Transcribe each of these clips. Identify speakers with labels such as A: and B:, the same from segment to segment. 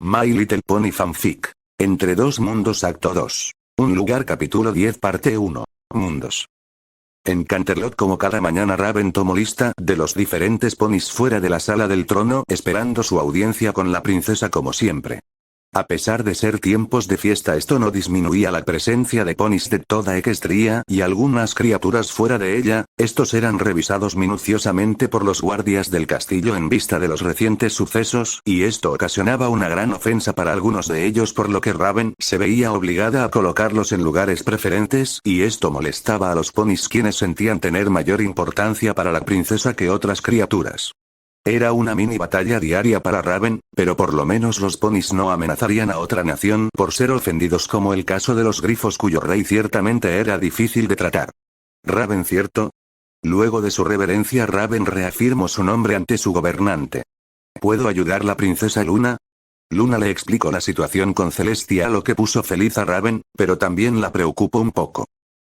A: My Little Pony Fanfic. Entre dos mundos acto 2. Un lugar capítulo 10 parte 1. Mundos. En Canterlot, como cada mañana, Raven tomó lista de los diferentes ponis fuera de la sala del trono, esperando su audiencia con la princesa como siempre. A pesar de ser tiempos de fiesta, esto no disminuía la presencia de ponis de toda Equestria y algunas criaturas fuera de ella. Estos eran revisados minuciosamente por los guardias del castillo en vista de los recientes sucesos, y esto ocasionaba una gran ofensa para algunos de ellos, por lo que Raven se veía obligada a colocarlos en lugares preferentes, y esto molestaba a los ponis, quienes sentían tener mayor importancia para la princesa que otras criaturas. Era una mini batalla diaria para Raven, pero por lo menos los ponis no amenazarían a otra nación por ser ofendidos, como el caso de los grifos, cuyo rey ciertamente era difícil de tratar. Raven, ¿cierto? Luego de su reverencia, Raven reafirmó su nombre ante su gobernante. ¿Puedo ayudar la princesa Luna? Luna le explicó la situación con Celestia, lo que puso feliz a Raven, pero también la preocupó un poco.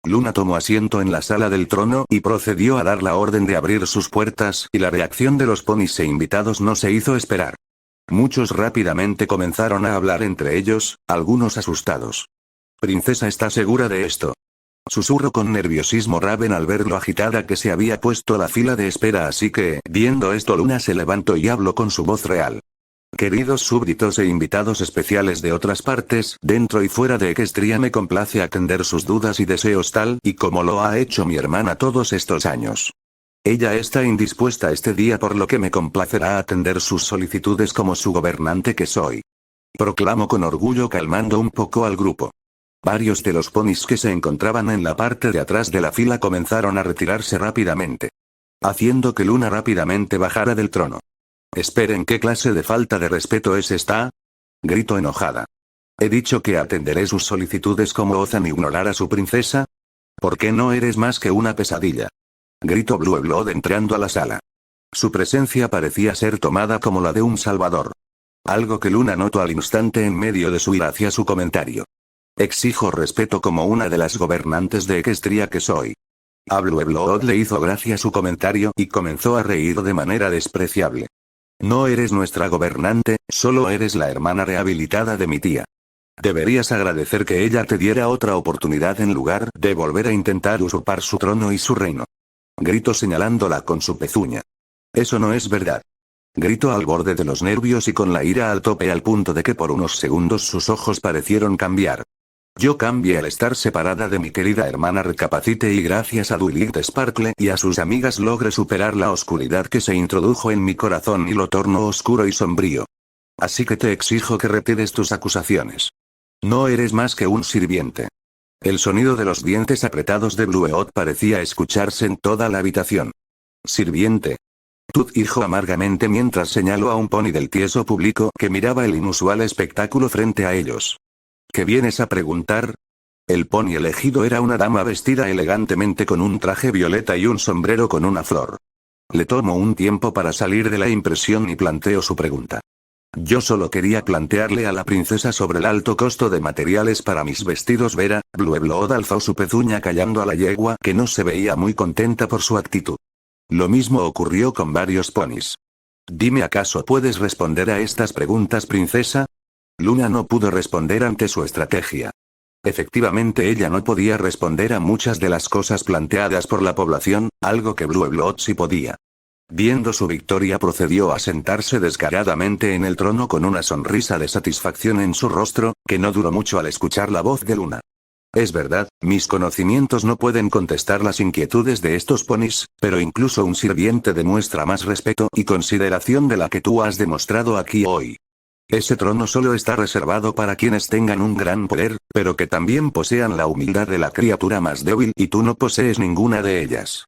A: Luna tomó asiento en la sala del trono y procedió a dar la orden de abrir sus puertas, y la reacción de los ponis e invitados no se hizo esperar. Muchos rápidamente comenzaron a hablar entre ellos, algunos asustados. «Princesa, ¿está segura de esto?», susurró con nerviosismo Raven al ver lo agitada que se había puesto la fila de espera, así que, viendo esto, Luna se levantó y habló con su voz real. «Queridos súbditos e invitados especiales de otras partes, dentro y fuera de Equestria, me complace atender sus dudas y deseos tal y como lo ha hecho mi hermana todos estos años. Ella está indispuesta este día, por lo que me complacerá atender sus solicitudes como su gobernante que soy», proclamó con orgullo, calmando un poco al grupo. Varios de los ponis que se encontraban en la parte de atrás de la fila comenzaron a retirarse rápidamente, haciendo que Luna rápidamente bajara del trono. «Esperen, ¿qué clase de falta de respeto es esta?», gritó enojada. «He dicho que atenderé sus solicitudes, ¿cómo osan ignorar a su princesa? ¿Por qué no eres más que una pesadilla?», gritó Blue Blood entrando a la sala. Su presencia parecía ser tomada como la de un salvador. Algo que Luna notó al instante en medio de su ira hacia su comentario. «Exijo respeto como una de las gobernantes de Equestria que soy». A Blue Blood le hizo gracia su comentario y comenzó a reír de manera despreciable. «No eres nuestra gobernante, solo eres la hermana rehabilitada de mi tía. Deberías agradecer que ella te diera otra oportunidad en lugar de volver a intentar usurpar su trono y su reino», gritó señalándola con su pezuña. «Eso no es verdad», gritó al borde de los nervios y con la ira al tope, al punto de que por unos segundos sus ojos parecieron cambiar. «Yo cambié al estar separada de mi querida hermana, recapacite, y gracias a Duelit Sparkle y a sus amigas logré superar la oscuridad que se introdujo en mi corazón y lo tornó oscuro y sombrío. Así que te exijo que retires tus acusaciones. No eres más que un sirviente». El sonido de los dientes apretados de Blueot parecía escucharse en toda la habitación. «¿Sirviente?», Tut dijo amargamente mientras señaló a un pony del tieso público que miraba el inusual espectáculo frente a ellos. «¿Qué vienes a preguntar?». El pony elegido era una dama vestida elegantemente con un traje violeta y un sombrero con una flor. Le tomó un tiempo para salir de la impresión y planteó su pregunta. «Yo solo quería plantearle a la princesa sobre el alto costo de materiales para mis vestidos, Vera». Blue Blood alzó su pezuña callando a la yegua, que no se veía muy contenta por su actitud. Lo mismo ocurrió con varios ponis. «Dime, ¿acaso puedes responder a estas preguntas, princesa?». Luna no pudo responder ante su estrategia. Efectivamente, ella no podía responder a muchas de las cosas planteadas por la población, algo que Blue Blood sí podía. Viendo su victoria, procedió a sentarse descaradamente en el trono con una sonrisa de satisfacción en su rostro, que no duró mucho al escuchar la voz de Luna. «Es verdad, mis conocimientos no pueden contestar las inquietudes de estos ponis, pero incluso un sirviente demuestra más respeto y consideración de la que tú has demostrado aquí hoy. Ese trono solo está reservado para quienes tengan un gran poder, pero que también posean la humildad de la criatura más débil, y tú no posees ninguna de ellas.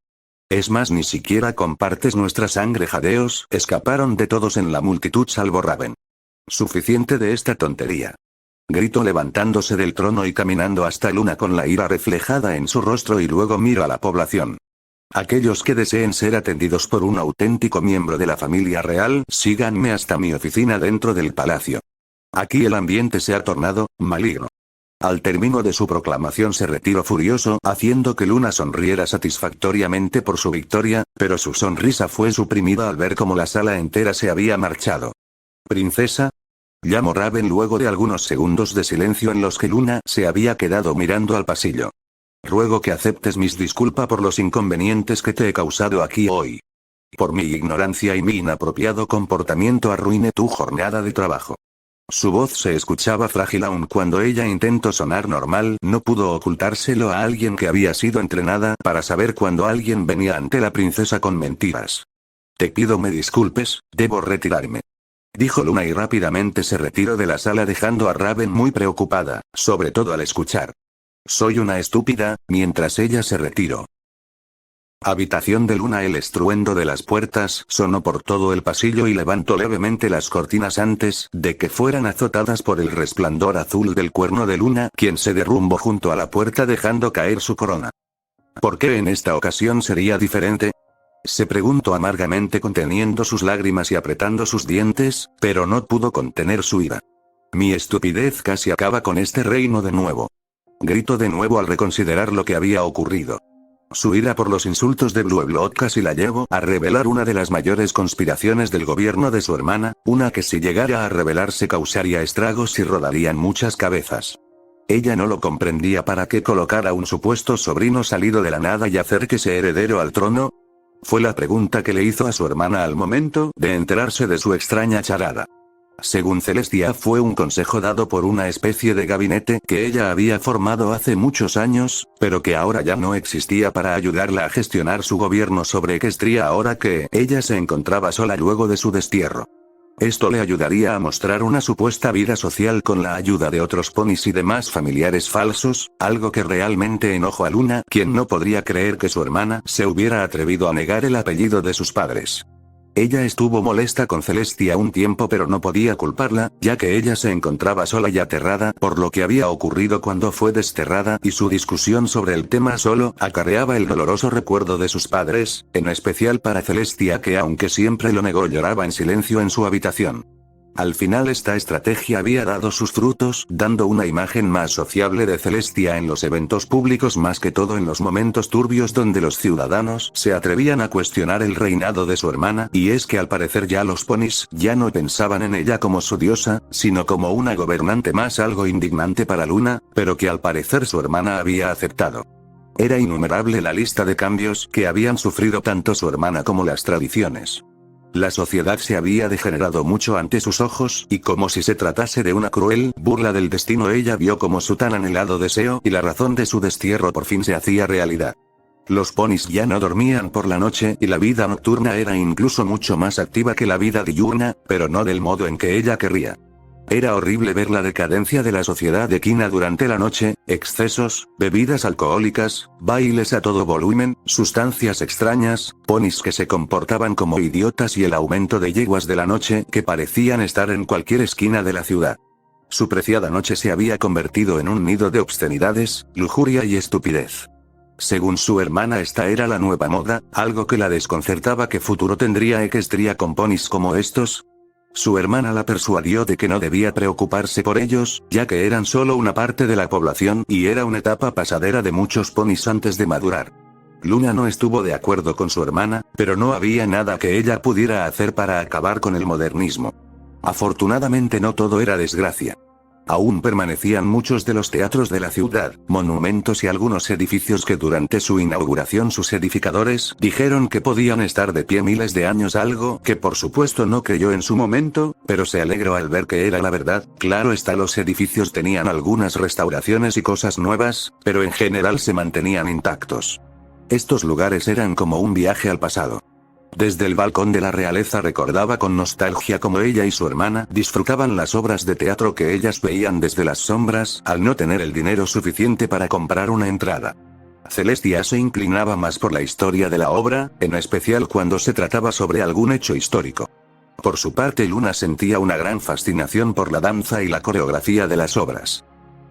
A: Es más, ni siquiera compartes nuestra sangre». Jadeos escaparon de todos en la multitud salvo Raven. «Suficiente de esta tontería», gritó levantándose del trono y caminando hasta Luna con la ira reflejada en su rostro, y luego miró a la población. «Aquellos que deseen ser atendidos por un auténtico miembro de la familia real, síganme hasta mi oficina dentro del palacio. Aquí el ambiente se ha tornado maligno». Al término de su proclamación se retiró furioso, haciendo que Luna sonriera satisfactoriamente por su victoria, pero su sonrisa fue suprimida al ver cómo la sala entera se había marchado. «Princesa», llamó Raven luego de algunos segundos de silencio en los que Luna se había quedado mirando al pasillo. Ruego que aceptes mis disculpas por los inconvenientes que te he causado aquí hoy. Por mi ignorancia y mi inapropiado comportamiento arruiné tu jornada de trabajo. Su voz se escuchaba frágil aun cuando ella intentó sonar normal, no pudo ocultárselo a alguien que había sido entrenada para saber cuando alguien venía ante la princesa con mentiras. Te pido me disculpes, debo retirarme. Dijo Luna y rápidamente se retiró de la sala dejando a Raven muy preocupada, sobre todo al escuchar. Soy una estúpida, mientras ella se retiró. Habitación de Luna. El estruendo de las puertas sonó por todo el pasillo y levantó levemente las cortinas antes de que fueran azotadas por el resplandor azul del cuerno de Luna, quien se derrumbó junto a la puerta dejando caer su corona. ¿Por qué en esta ocasión sería diferente? Se preguntó amargamente conteniendo sus lágrimas y apretando sus dientes, pero no pudo contener su ira. Mi estupidez casi acaba con este reino de nuevo. Gritó de nuevo al reconsiderar lo que había ocurrido. Su ira por los insultos de Blue Blood casi la llevó a revelar una de las mayores conspiraciones del gobierno de su hermana, una que si llegara a revelarse causaría estragos y rodarían muchas cabezas. Ella no lo comprendía. ¿Para qué colocar a un supuesto sobrino salido de la nada y hacer que sea heredero al trono? Fue la pregunta que le hizo a su hermana al momento de enterarse de su extraña charada. Según Celestia, fue un consejo dado por una especie de gabinete que ella había formado hace muchos años, pero que ahora ya no existía para ayudarla a gestionar su gobierno sobre Equestria ahora que ella se encontraba sola luego de su destierro. Esto le ayudaría a mostrar una supuesta vida social con la ayuda de otros ponis y demás familiares falsos, algo que realmente enojó a Luna, quien no podría creer que su hermana se hubiera atrevido a negar el apellido de sus padres. Ella estuvo molesta con Celestia un tiempo pero no podía culparla, ya que ella se encontraba sola y aterrada por lo que había ocurrido cuando fue desterrada y su discusión sobre el tema solo acarreaba el doloroso recuerdo de sus padres, en especial para Celestia que aunque siempre lo negó lloraba en silencio en su habitación. Al final esta estrategia había dado sus frutos, dando una imagen más sociable de Celestia en los eventos públicos más que todo en los momentos turbios donde los ciudadanos se atrevían a cuestionar el reinado de su hermana, y es que al parecer ya los ponis ya no pensaban en ella como su diosa, sino como una gobernante más, algo indignante para Luna, pero que al parecer su hermana había aceptado. Era innumerable la lista de cambios que habían sufrido tanto su hermana como las tradiciones. La sociedad se había degenerado mucho ante sus ojos, y como si se tratase de una cruel burla del destino ella vio como su tan anhelado deseo y la razón de su destierro por fin se hacía realidad. Los ponis ya no dormían por la noche y la vida nocturna era incluso mucho más activa que la vida diurna, pero no del modo en que ella querría. Era horrible ver la decadencia de la sociedad equina durante la noche, excesos, bebidas alcohólicas, bailes a todo volumen, sustancias extrañas, ponis que se comportaban como idiotas y el aumento de yeguas de la noche que parecían estar en cualquier esquina de la ciudad. Su preciada noche se había convertido en un nido de obscenidades, lujuria y estupidez. Según su hermana esta era la nueva moda, algo que la desconcertaba. ¿Qué futuro tendría Equestria con ponis como estos? Su hermana la persuadió de que no debía preocuparse por ellos, ya que eran solo una parte de la población y era una etapa pasadera de muchos ponis antes de madurar. Luna no estuvo de acuerdo con su hermana, pero no había nada que ella pudiera hacer para acabar con el modernismo. Afortunadamente no todo era desgracia. Aún permanecían muchos de los teatros de la ciudad, monumentos y algunos edificios que durante su inauguración sus edificadores dijeron que podían estar de pie miles de años, algo que por supuesto no creyó en su momento, pero se alegró al ver que era la verdad. Claro está, los edificios tenían algunas restauraciones y cosas nuevas, pero en general se mantenían intactos. Estos lugares eran como un viaje al pasado. Desde el balcón de la realeza recordaba con nostalgia cómo ella y su hermana disfrutaban las obras de teatro que ellas veían desde las sombras, al no tener el dinero suficiente para comprar una entrada. Celestia se inclinaba más por la historia de la obra, en especial cuando se trataba sobre algún hecho histórico. Por su parte, Luna sentía una gran fascinación por la danza y la coreografía de las obras.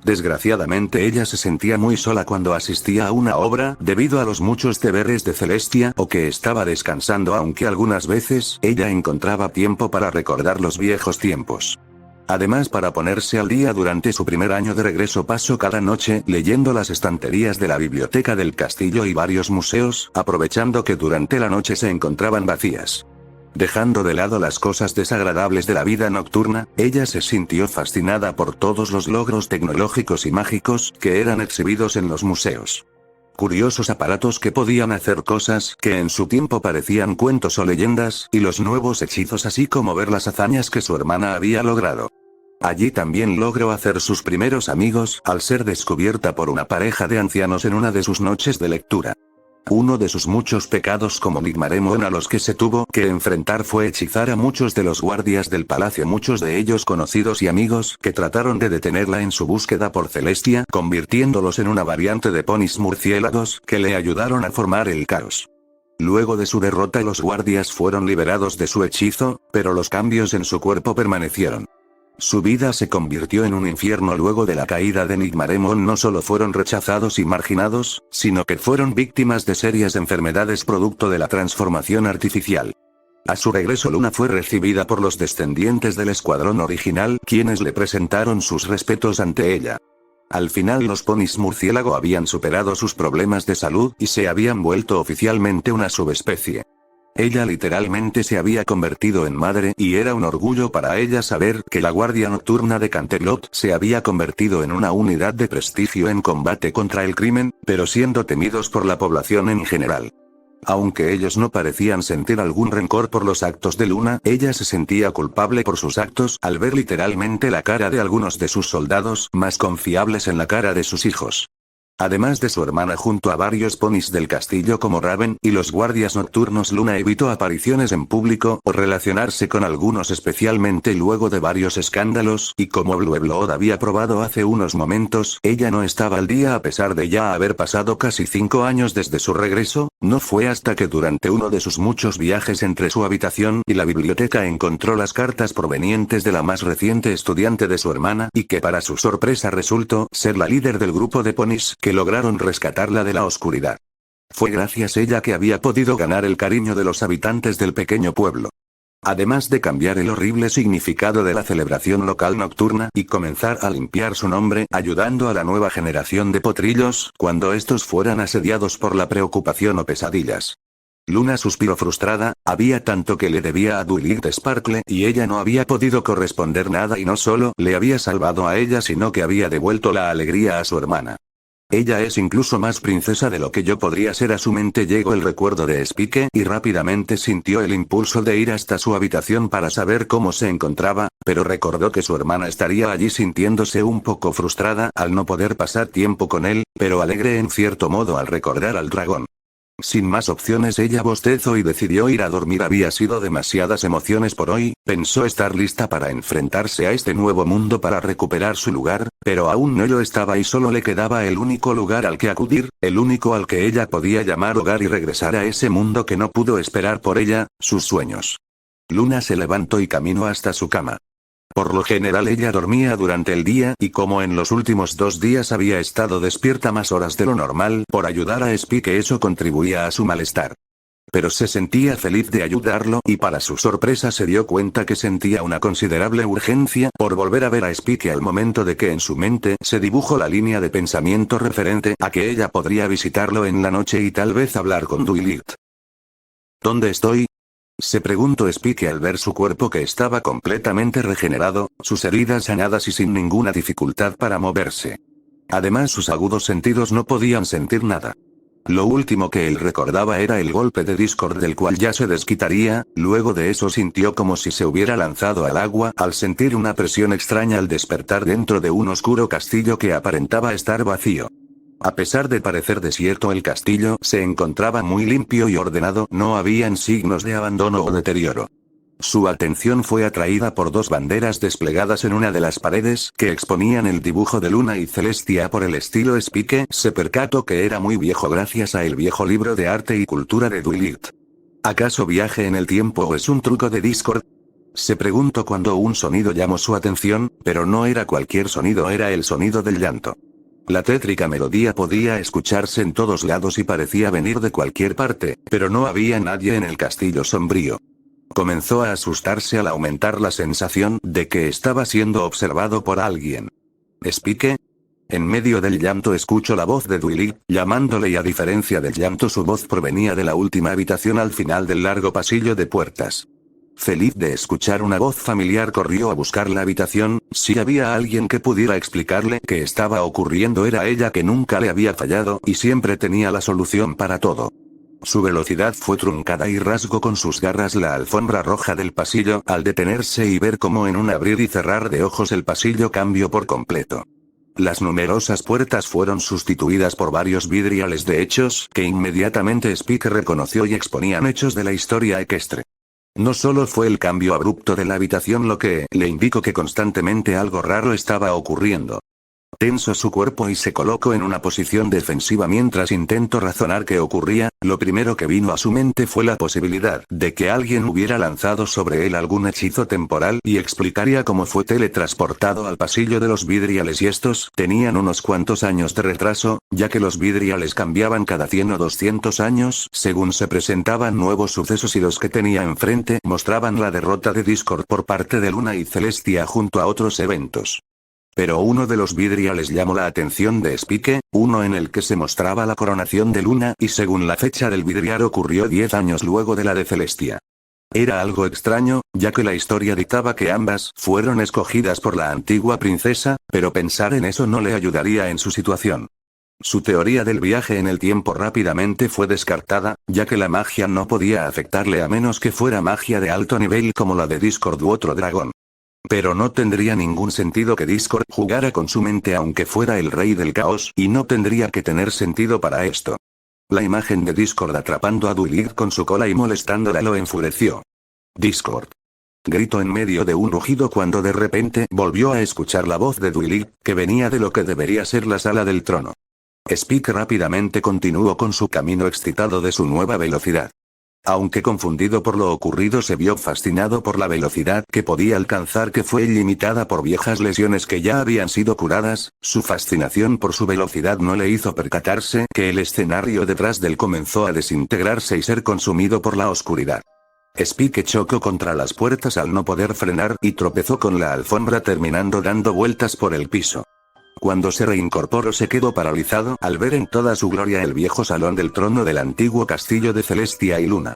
A: Desgraciadamente ella se sentía muy sola cuando asistía a una obra, debido a los muchos deberes de Celestia o que estaba descansando, aunque algunas veces ella encontraba tiempo para recordar los viejos tiempos. Además, para ponerse al día durante su primer año de regreso pasó cada noche leyendo las estanterías de la biblioteca del castillo y varios museos, aprovechando que durante la noche se encontraban vacías. Dejando de lado las cosas desagradables de la vida nocturna, ella se sintió fascinada por todos los logros tecnológicos y mágicos que eran exhibidos en los museos. Curiosos aparatos que podían hacer cosas que en su tiempo parecían cuentos o leyendas, y los nuevos hechizos, así como ver las hazañas que su hermana había logrado. Allí también logró hacer sus primeros amigos, al ser descubierta por una pareja de ancianos en una de sus noches de lectura. Uno de sus muchos pecados como Ligmaremon a los que se tuvo que enfrentar fue hechizar a muchos de los guardias del palacio, muchos de ellos conocidos y amigos que trataron de detenerla en su búsqueda por Celestia, convirtiéndolos en una variante de ponis murciélagos que le ayudaron a formar el caos. Luego de su derrota los guardias fueron liberados de su hechizo, pero los cambios en su cuerpo permanecieron. Su vida se convirtió en un infierno luego de la caída de Ligmaremon. No solo fueron rechazados y marginados, sino que fueron víctimas de serias enfermedades producto de la transformación artificial. A su regreso Luna fue recibida por los descendientes del escuadrón original, quienes le presentaron sus respetos ante ella. Al final los ponis murciélago habían superado sus problemas de salud y se habían vuelto oficialmente una subespecie. Ella literalmente se había convertido en madre y era un orgullo para ella saber que la Guardia Nocturna de Canterlot se había convertido en una unidad de prestigio en combate contra el crimen, pero siendo temidos por la población en general. Aunque ellos no parecían sentir algún rencor por los actos de Luna, ella se sentía culpable por sus actos al ver literalmente la cara de algunos de sus soldados más confiables en la cara de sus hijos. Además de su hermana junto a varios ponis del castillo como Raven y los guardias nocturnos, Luna evitó apariciones en público o relacionarse con algunos, especialmente luego de varios escándalos, y como Blue Blood había probado hace unos momentos, ella no estaba al día a pesar de ya haber pasado casi 5 años desde su regreso. No fue hasta que durante uno de sus muchos viajes entre su habitación y la biblioteca encontró las cartas provenientes de la más reciente estudiante de su hermana, y que para su sorpresa resultó ser la líder del grupo de ponis que lograron rescatarla de la oscuridad. Fue gracias a ella que había podido ganar el cariño de los habitantes del pequeño pueblo. Además de cambiar el horrible significado de la celebración local nocturna y comenzar a limpiar su nombre, ayudando a la nueva generación de potrillos cuando estos fueran asediados por la preocupación o pesadillas. Luna suspiró frustrada, había tanto que le debía a Duelite Sparkle y ella no había podido corresponder nada, y no solo le había salvado a ella sino que había devuelto la alegría a su hermana. Ella es incluso más princesa de lo que yo podría ser. A su mente llegó el recuerdo de Spike y rápidamente sintió el impulso de ir hasta su habitación para saber cómo se encontraba, pero recordó que su hermana estaría allí sintiéndose un poco frustrada al no poder pasar tiempo con él, pero alegre en cierto modo al recordar al dragón. Sin más opciones ella bostezó y decidió ir a dormir. Había sido demasiadas emociones por hoy, pensó estar lista para enfrentarse a este nuevo mundo para recuperar su lugar, pero aún no lo estaba y solo le quedaba el único lugar al que acudir, el único al que ella podía llamar hogar y regresar a ese mundo que no pudo esperar por ella, sus sueños. Luna se levantó y caminó hasta su cama. Por lo general ella dormía durante el día, y como en los últimos 2 días había estado despierta más horas de lo normal por ayudar a Spike, eso contribuía a su malestar. Pero se sentía feliz de ayudarlo, y para su sorpresa se dio cuenta que sentía una considerable urgencia por volver a ver a Spike, al momento de que en su mente se dibujó la línea de pensamiento referente a que ella podría visitarlo en la noche y tal vez hablar con Duelite. ¿Dónde estoy?, se preguntó Spike al ver su cuerpo, que estaba completamente regenerado, sus heridas sanadas y sin ninguna dificultad para moverse. Además, sus agudos sentidos no podían sentir nada. Lo último que él recordaba era el golpe de Discord del cual ya se desquitaría. Luego de eso sintió como si se hubiera lanzado al agua al sentir una presión extraña al despertar dentro de un oscuro castillo que aparentaba estar vacío. A pesar de parecer desierto, el castillo se encontraba muy limpio y ordenado, no habían signos de abandono o deterioro. Su atención fue atraída por 2 banderas desplegadas en una de las paredes que exponían el dibujo de Luna y Celestia por el estilo Spike. Se percató que era muy viejo gracias a el viejo libro de arte y cultura de Duelite. ¿Acaso viaje en el tiempo o es un truco de Discord?, se preguntó cuando un sonido llamó su atención, pero no era cualquier sonido, era el sonido del llanto. La tétrica melodía podía escucharse en todos lados y parecía venir de cualquier parte, pero no había nadie en el castillo sombrío. Comenzó a asustarse al aumentar la sensación de que estaba siendo observado por alguien. ¿Spike? En medio del llanto escuchó la voz de Duelite, llamándole, y a diferencia del llanto su voz provenía de la última habitación al final del largo pasillo de puertas. Feliz de escuchar una voz familiar, corrió a buscar la habitación. Si había alguien que pudiera explicarle qué estaba ocurriendo, era ella, que nunca le había fallado y siempre tenía la solución para todo. Su velocidad fue truncada y rasgó con sus garras la alfombra roja del pasillo al detenerse y ver cómo en un abrir y cerrar de ojos el pasillo cambió por completo. Las numerosas puertas fueron sustituidas por varios vidriales de hechos que inmediatamente Spike reconoció y exponían hechos de la historia ecuestre. No solo fue el cambio abrupto de la habitación lo que le indicó que constantemente algo raro estaba ocurriendo. Tensó su cuerpo y se colocó en una posición defensiva mientras intentó razonar qué ocurría. Lo primero que vino a su mente fue la posibilidad de que alguien hubiera lanzado sobre él algún hechizo temporal y explicaría cómo fue teletransportado al pasillo de los vidriales, y estos tenían unos cuantos años de retraso, ya que los vidriales cambiaban cada 100 o 200 años según se presentaban nuevos sucesos, y los que tenía enfrente mostraban la derrota de Discord por parte de Luna y Celestia junto a otros eventos. Pero uno de los vidriales llamó la atención de Spike, uno en el que se mostraba la coronación de Luna, y según la fecha del vidrial ocurrió 10 años luego de la de Celestia. Era algo extraño, ya que la historia dictaba que ambas fueron escogidas por la antigua princesa, pero pensar en eso no le ayudaría en su situación. Su teoría del viaje en el tiempo rápidamente fue descartada, ya que la magia no podía afectarle a menos que fuera magia de alto nivel como la de Discord u otro dragón. Pero no tendría ningún sentido que Discord jugara con su mente aunque fuera el rey del caos, y no tendría que tener sentido para esto. La imagen de Discord atrapando a Duilig con su cola y molestándola lo enfureció. «Discord», gritó en medio de un rugido cuando de repente volvió a escuchar la voz de Duilig, que venía de lo que debería ser la sala del trono. Spike rápidamente continuó con su camino excitado de su nueva velocidad. Aunque confundido por lo ocurrido, se vio fascinado por la velocidad que podía alcanzar, que fue limitada por viejas lesiones que ya habían sido curadas. Su fascinación por su velocidad no le hizo percatarse que el escenario detrás de él comenzó a desintegrarse y ser consumido por la oscuridad. Spike chocó contra las puertas al no poder frenar y tropezó con la alfombra, terminando dando vueltas por el piso. Cuando se reincorporó se quedó paralizado al ver en toda su gloria el viejo salón del trono del antiguo castillo de Celestia y Luna.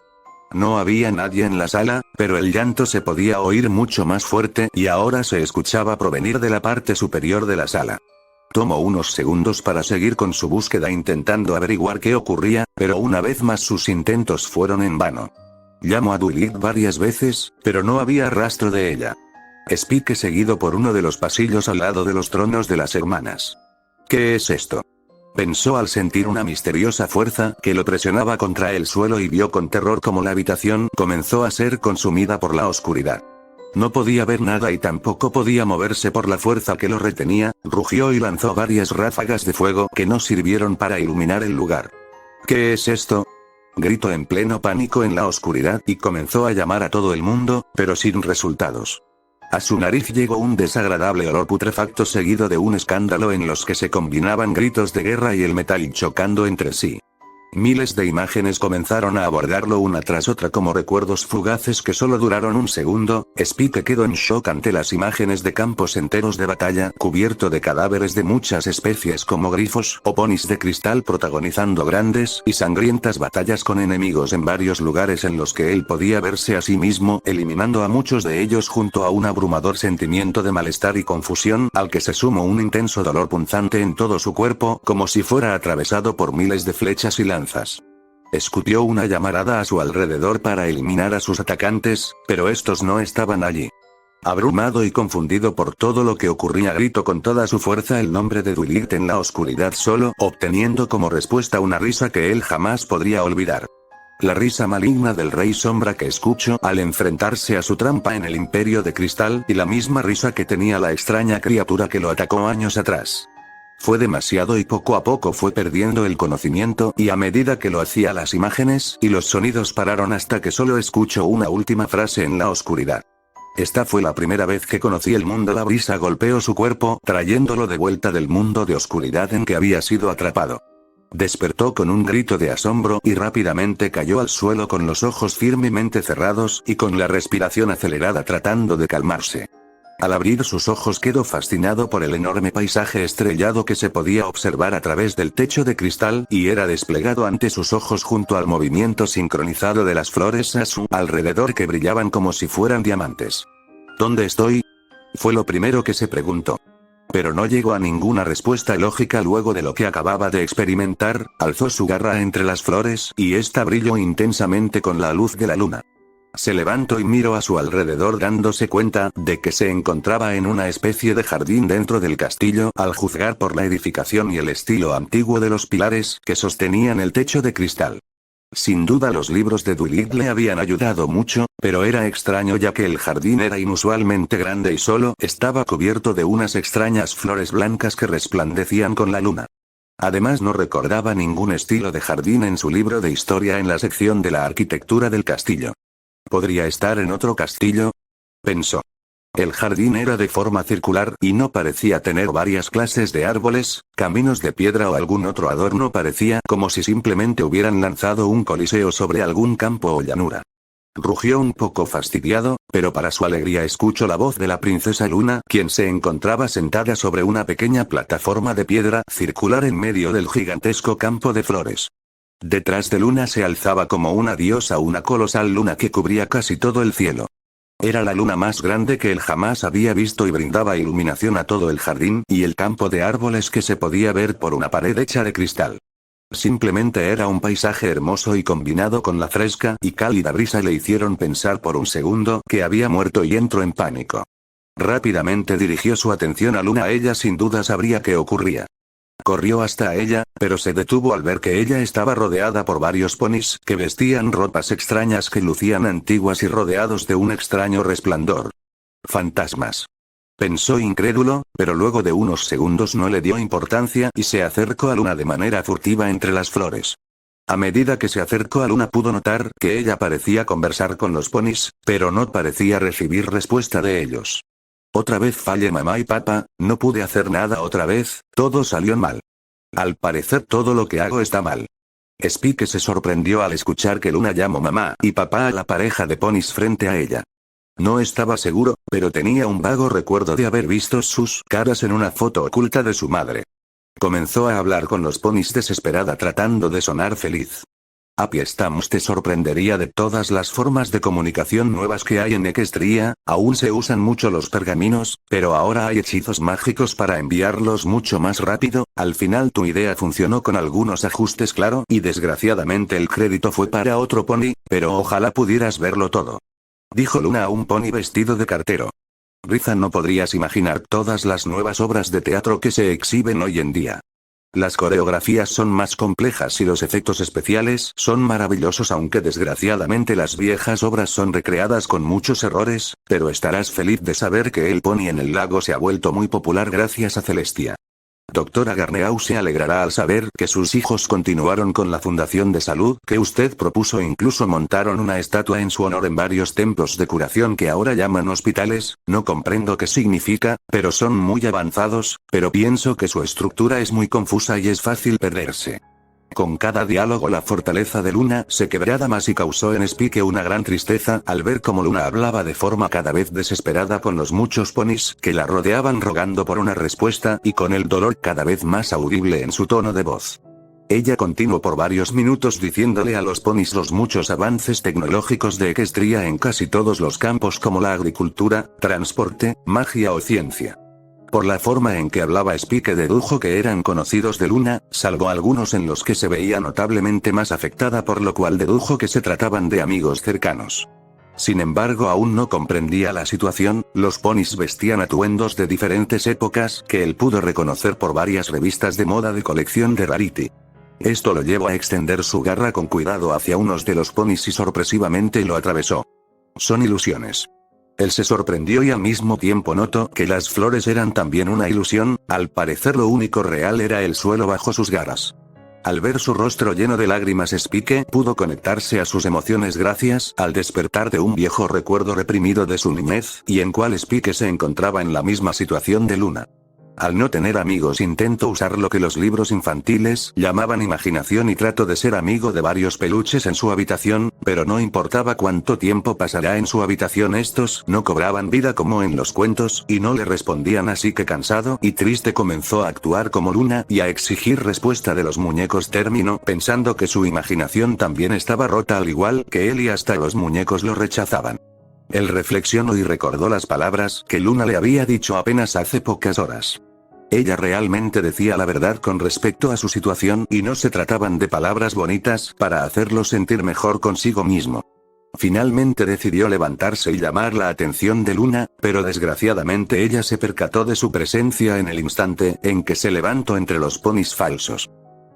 A: No había nadie en la sala, pero el llanto se podía oír mucho más fuerte y ahora se escuchaba provenir de la parte superior de la sala. Tomó unos segundos para seguir con su búsqueda intentando averiguar qué ocurría, pero una vez más sus intentos fueron en vano. Llamó a Duilig varias veces, pero no había rastro de ella. Spike seguido por uno de los pasillos al lado de los tronos de las hermanas. ¿Qué es esto?, pensó al sentir una misteriosa fuerza que lo presionaba contra el suelo, y vio con terror cómo la habitación comenzó a ser consumida por la oscuridad. No podía ver nada y tampoco podía moverse por la fuerza que lo retenía. Rugió y lanzó varias ráfagas de fuego que no sirvieron para iluminar el lugar. ¿Qué es esto?, gritó en pleno pánico en la oscuridad y comenzó a llamar a todo el mundo, pero sin resultados. A su nariz llegó un desagradable olor putrefacto seguido de un escándalo en los que se combinaban gritos de guerra y el metal chocando entre sí. Miles de imágenes comenzaron a abordarlo una tras otra como recuerdos fugaces que solo duraron un segundo. Spike quedó en shock ante las imágenes de campos enteros de batalla, cubierto de cadáveres de muchas especies como grifos o ponis de cristal, protagonizando grandes y sangrientas batallas con enemigos en varios lugares en los que él podía verse a sí mismo, eliminando a muchos de ellos junto a un abrumador sentimiento de malestar y confusión, al que se sumó un intenso dolor punzante en todo su cuerpo, como si fuera atravesado por miles de flechas y lanzas. Escutió una llamarada a su alrededor para eliminar a sus atacantes, pero estos no estaban allí. Abrumado y confundido por todo lo que ocurría, gritó con toda su fuerza el nombre de Duilig en la oscuridad, solo obteniendo como respuesta una risa que él jamás podría olvidar. La risa maligna del Rey Sombra que escuchó al enfrentarse a su trampa en el Imperio de Cristal, y la misma risa que tenía la extraña criatura que lo atacó años atrás. Fue demasiado y poco a poco fue perdiendo el conocimiento, y a medida que lo hacía las imágenes y los sonidos pararon hasta que solo escuchó una última frase en la oscuridad. Esta fue la primera vez que conocí el mundo. La brisa golpeó su cuerpo, trayéndolo de vuelta del mundo de oscuridad en que había sido atrapado. Despertó con un grito de asombro y rápidamente cayó al suelo con los ojos firmemente cerrados y con la respiración acelerada tratando de calmarse. Al abrir sus ojos quedó fascinado por el enorme paisaje estrellado que se podía observar a través del techo de cristal y era desplegado ante sus ojos junto al movimiento sincronizado de las flores a su alrededor que brillaban como si fueran diamantes. ¿Dónde estoy? Fue lo primero que se preguntó. Pero no llegó a ninguna respuesta lógica luego de lo que acababa de experimentar. Alzó su garra entre las flores y ésta brilló intensamente con la luz de la luna. Se levantó y miró a su alrededor dándose cuenta de que se encontraba en una especie de jardín dentro del castillo al juzgar por la edificación y el estilo antiguo de los pilares que sostenían el techo de cristal. Sin duda los libros de Duilid le habían ayudado mucho, pero era extraño ya que el jardín era inusualmente grande y solo estaba cubierto de unas extrañas flores blancas que resplandecían con la luna. Además no recordaba ningún estilo de jardín en su libro de historia en la sección de la arquitectura del castillo. ¿Podría estar en otro castillo? Pensó. El jardín era de forma circular y no parecía tener varias clases de árboles, caminos de piedra o algún otro adorno. Parecía como si simplemente hubieran lanzado un coliseo sobre algún campo o llanura. Rugió un poco fastidiado, pero para su alegría escuchó la voz de la princesa Luna, quien se encontraba sentada sobre una pequeña plataforma de piedra circular en medio del gigantesco campo de flores. Detrás de Luna se alzaba como una diosa una colosal luna que cubría casi todo el cielo. Era la luna más grande que él jamás había visto y brindaba iluminación a todo el jardín y el campo de árboles que se podía ver por una pared hecha de cristal. Simplemente era un paisaje hermoso y combinado con la fresca y cálida brisa le hicieron pensar por un segundo que había muerto y entró en pánico. Rápidamente dirigió su atención a Luna. Ella sin duda sabría qué ocurría. Corrió hasta ella, pero se detuvo al ver que ella estaba rodeada por varios ponis que vestían ropas extrañas que lucían antiguas y rodeados de un extraño resplandor. Fantasmas. Pensó incrédulo, pero luego de unos segundos no le dio importancia y se acercó a Luna de manera furtiva entre las flores. A medida que se acercó a Luna pudo notar que ella parecía conversar con los ponis, pero no parecía recibir respuesta de ellos. Otra vez fallé mamá y papá, no pude hacer nada otra vez, todo salió mal. Al parecer todo lo que hago está mal. Spike se sorprendió al escuchar que Luna llamó mamá y papá a la pareja de ponis frente a ella. No estaba seguro, pero tenía un vago recuerdo de haber visto sus caras en una foto oculta de su madre. Comenzó a hablar con los ponis desesperada tratando de sonar feliz. Aquí estamos. Te sorprendería de todas las formas de comunicación nuevas que hay en Equestria. Aún se usan mucho los pergaminos, pero ahora hay hechizos mágicos para enviarlos mucho más rápido. Al final tu idea funcionó con algunos ajustes, claro, y desgraciadamente el crédito fue para otro pony, pero ojalá pudieras verlo todo. Dijo Luna a un pony vestido de cartero. Riza, no podrías imaginar todas las nuevas obras de teatro que se exhiben hoy en día. Las coreografías son más complejas y los efectos especiales son maravillosos, aunque desgraciadamente las viejas obras son recreadas con muchos errores, pero estarás feliz de saber que el pony en el lago se ha vuelto muy popular gracias a Celestia. Doctora Garneau se alegrará al saber que sus hijos continuaron con la fundación de salud que usted propuso e incluso montaron una estatua en su honor en varios templos de curación que ahora llaman hospitales. No comprendo qué significa, pero son muy avanzados, pero pienso que su estructura es muy confusa y es fácil perderse. Con cada diálogo la fortaleza de Luna se quebraba más y causó en Spike una gran tristeza al ver cómo Luna hablaba de forma cada vez desesperada con los muchos ponis que la rodeaban rogando por una respuesta y con el dolor cada vez más audible en su tono de voz. Ella continuó por varios minutos diciéndole a los ponis los muchos avances tecnológicos de Equestria en casi todos los campos como la agricultura, transporte, magia o ciencia. Por la forma en que hablaba Spike dedujo que eran conocidos de Luna, salvo algunos en los que se veía notablemente más afectada, por lo cual dedujo que se trataban de amigos cercanos. Sin embargo, aún no comprendía la situación. Los ponis vestían atuendos de diferentes épocas que él pudo reconocer por varias revistas de moda de colección de Rarity. Esto lo llevó a extender su garra con cuidado hacia unos de los ponis y sorpresivamente lo atravesó. Son ilusiones. Él se sorprendió y al mismo tiempo notó que las flores eran también una ilusión. Al parecer lo único real era el suelo bajo sus garras. Al ver su rostro lleno de lágrimas, Spike pudo conectarse a sus emociones gracias al despertar de un viejo recuerdo reprimido de su niñez, y en cual Spike se encontraba en la misma situación de Luna. Al no tener amigos intento usar lo que los libros infantiles llamaban imaginación y trato de ser amigo de varios peluches en su habitación, pero no importaba cuánto tiempo pasará en su habitación, estos no cobraban vida como en los cuentos y no le respondían, así que cansado y triste comenzó a actuar como Luna y a exigir respuesta de los muñecos. Terminó pensando que su imaginación también estaba rota al igual que él y hasta los muñecos lo rechazaban. Él reflexionó y recordó las palabras que Luna le había dicho apenas hace pocas horas. Ella realmente decía la verdad con respecto a su situación y no se trataban de palabras bonitas para hacerlo sentir mejor consigo mismo. Finalmente decidió levantarse y llamar la atención de Luna, pero desgraciadamente ella se percató de su presencia en el instante en que se levantó entre los ponis falsos.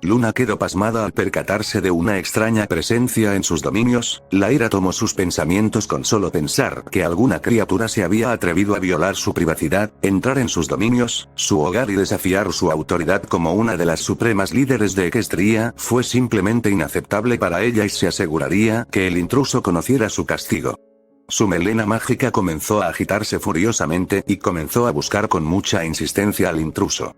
A: Luna quedó pasmada al percatarse de una extraña presencia en sus dominios. La ira tomó sus pensamientos con solo pensar que alguna criatura se había atrevido a violar su privacidad, entrar en sus dominios, su hogar y desafiar su autoridad como una de las supremas líderes de Equestria. Fue simplemente inaceptable para ella y se aseguraría que el intruso conociera su castigo. Su melena mágica comenzó a agitarse furiosamente y comenzó a buscar con mucha insistencia al intruso.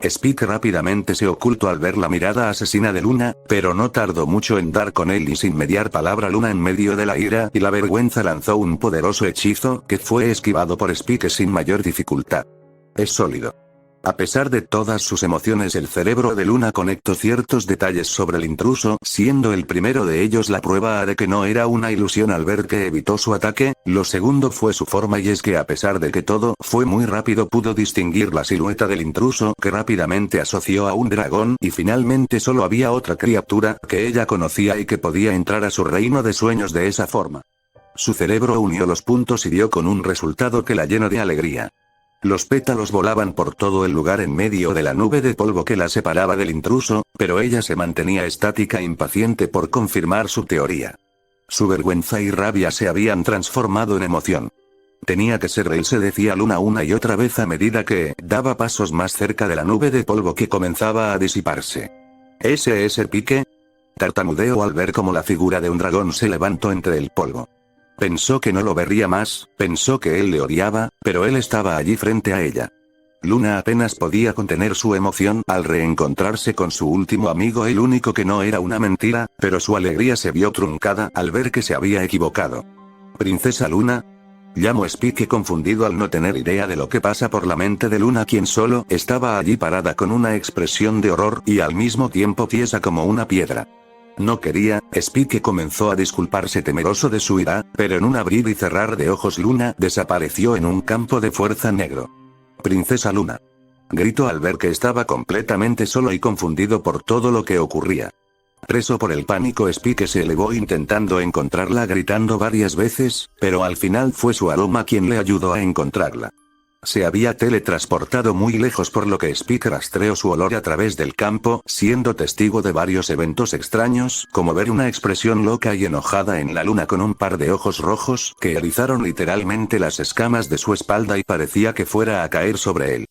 A: Spike rápidamente se ocultó al ver la mirada asesina de Luna, pero no tardó mucho en dar con él y sin mediar palabra Luna en medio de la ira y la vergüenza lanzó un poderoso hechizo que fue esquivado por Spike sin mayor dificultad. Es sólido. A pesar de todas sus emociones, el cerebro de Luna conectó ciertos detalles sobre el intruso, siendo el primero de ellos la prueba de que no era una ilusión al ver que evitó su ataque. Lo segundo fue su forma, y es que a pesar de que todo fue muy rápido pudo distinguir la silueta del intruso que rápidamente asoció a un dragón y finalmente solo había otra criatura que ella conocía y que podía entrar a su reino de sueños de esa forma. Su cerebro unió los puntos y dio con un resultado que la llenó de alegría. Los pétalos volaban por todo el lugar en medio de la nube de polvo que la separaba del intruso, pero ella se mantenía estática, impaciente por confirmar su teoría. Su vergüenza y rabia se habían transformado en emoción. Tenía que ser él, se decía Luna una y otra vez a medida que daba pasos más cerca de la nube de polvo que comenzaba a disiparse. ¿Ese es el Pique? Tartamudeó al ver cómo la figura de un dragón se levantó entre el polvo. Pensó que no lo vería más, pensó que él le odiaba, pero él estaba allí frente a ella. Luna apenas podía contener su emoción al reencontrarse con su último amigo, el único que no era una mentira, pero su alegría se vio truncada al ver que se había equivocado. ¿Princesa Luna? Llamó Spike confundido al no tener idea de lo que pasa por la mente de Luna, quien solo estaba allí parada con una expresión de horror y al mismo tiempo tiesa como una piedra. No quería. Spike comenzó a disculparse temeroso de su ira, pero en un abrir y cerrar de ojos Luna desapareció en un campo de fuerza negro. «Princesa Luna», gritó al ver que estaba completamente solo y confundido por todo lo que ocurría. Preso por el pánico, Spike se elevó intentando encontrarla, gritando varias veces, pero al final fue su aroma quien le ayudó a encontrarla. Se había teletransportado muy lejos, por lo que Spike rastreó su olor a través del campo, siendo testigo de varios eventos extraños, como ver una expresión loca y enojada en la Luna con un par de ojos rojos que erizaron literalmente las escamas de su espalda y parecía que fuera a caer sobre él.